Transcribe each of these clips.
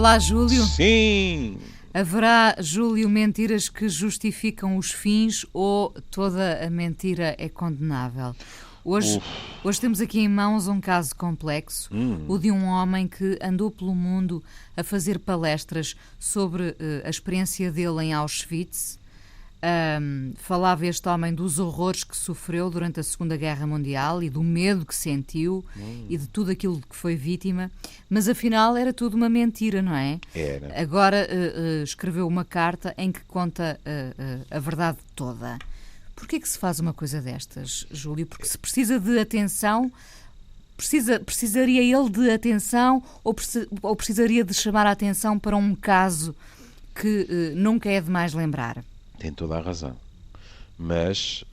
Olá, Júlio. Sim! Haverá, Júlio, mentiras que justificam os fins ou toda a mentira é condenável? Hoje, Uf. hoje temos aqui em mãos um caso complexo, o de um homem que andou pelo mundo a fazer palestras sobre a experiência dele em Auschwitz. Falava este homem dos horrores que sofreu durante a Segunda Guerra Mundial e do medo que sentiu e de tudo aquilo de que foi vítima, mas afinal era tudo uma mentira, não é? Era. Agora escreveu uma carta em que conta a verdade toda. Porquê que se faz uma coisa destas, Júlio? Porque se precisa de atenção, precisaria ele de atenção ou precisaria de chamar a atenção para um caso que nunca é demais lembrar? Tem toda a razão. Mas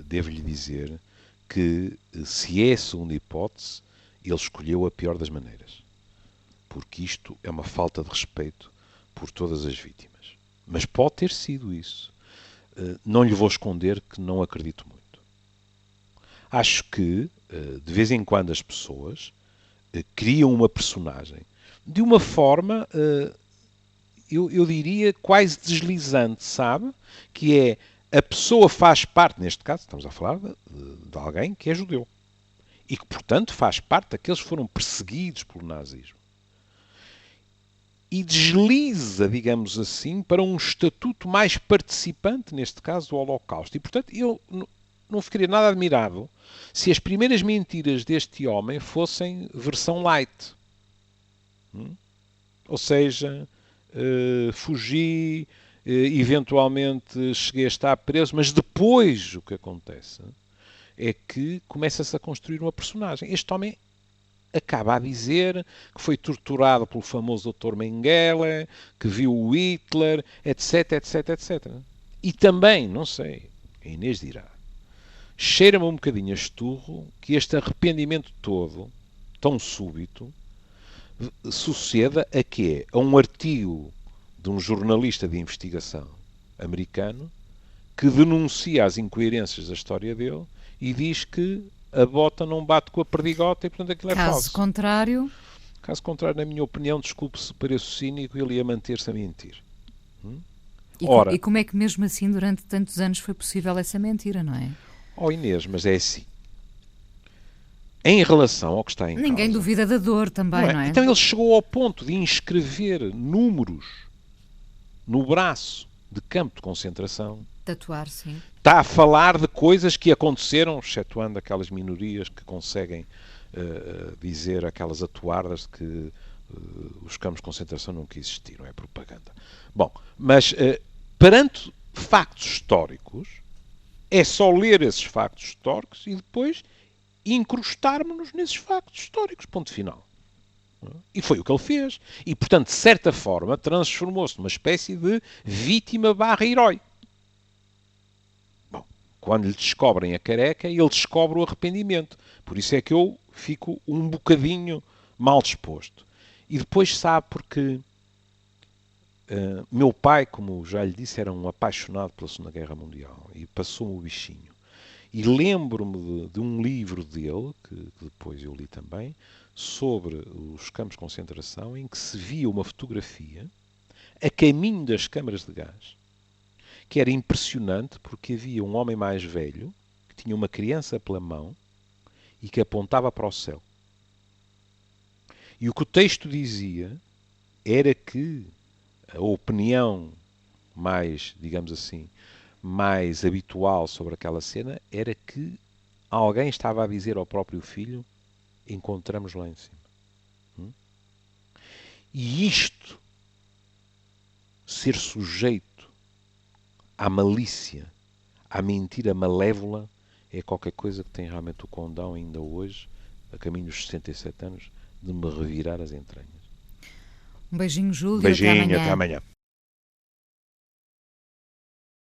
devo-lhe dizer que, se é a segunda hipótese, ele escolheu a pior das maneiras. Porque isto é uma falta de respeito por todas as vítimas. Mas pode ter sido isso. Não lhe vou esconder que não acredito muito. Acho que, de vez em quando, as pessoas criam uma personagem de uma forma... Eu diria quase deslizante, sabe? Que é, a pessoa faz parte, neste caso, estamos a falar de alguém que é judeu. E que, portanto, faz parte daqueles que foram perseguidos pelo nazismo. E desliza, digamos assim, para um estatuto mais participante, neste caso, do Holocausto. E, portanto, eu não ficaria nada admirado se as primeiras mentiras deste homem fossem versão light. Ou seja... fugi, eventualmente cheguei a estar preso, mas depois o que acontece é que começa-se a construir uma personagem. Este homem acaba a dizer que foi torturado pelo famoso Dr. Mengele, que viu o Hitler, etc, etc, etc. E também, não sei, a Inês dirá, cheira-me um bocadinho a esturro que este arrependimento todo, tão súbito, suceda a quê? A um artigo de um jornalista de investigação americano que denuncia as incoerências da história dele e diz que a bota não bate com a perdigota e, portanto, aquilo é falso. Caso contrário, na minha opinião, desculpe se pareço cínico, ele ia manter-se a mentir. Ora, e como é que mesmo assim, durante tantos anos, foi possível essa mentira, não é? Oh, Inês, mas é assim. Em relação ao que está em causa... Ninguém duvida da dor também, não é? Então ele chegou ao ponto de inscrever números no braço de campo de concentração. Tatuar, sim. Está a falar de coisas que aconteceram, excetuando aquelas minorias que conseguem dizer aquelas atuardas de que os campos de concentração nunca existiram. É propaganda. Bom, mas perante factos históricos, é só ler esses factos históricos e depois incrustarmos-nos nesses factos históricos. Ponto final. E foi o que ele fez. E, portanto, de certa forma, transformou-se numa espécie de vítima/herói. Bom, quando lhe descobrem a careca, ele descobre o arrependimento. Por isso é que eu fico um bocadinho mal disposto. E depois sabe porque meu pai, como já lhe disse, era um apaixonado pela Segunda Guerra Mundial e passou-me o bichinho. E lembro-me de um livro dele, que depois eu li também, sobre os campos de concentração, em que se via uma fotografia a caminho das câmaras de gás, que era impressionante porque havia um homem mais velho, que tinha uma criança pela mão e que apontava para o céu. E o que o texto dizia era que a opinião mais, digamos assim, mais habitual sobre aquela cena era que alguém estava a dizer ao próprio filho: encontramos lá em cima. E isto, ser sujeito à malícia, à mentira malévola, é qualquer coisa que tem realmente o condão ainda hoje, a caminho dos 67 anos, de me revirar as entranhas. Um beijinho, Júlio. Beijinho, até amanhã.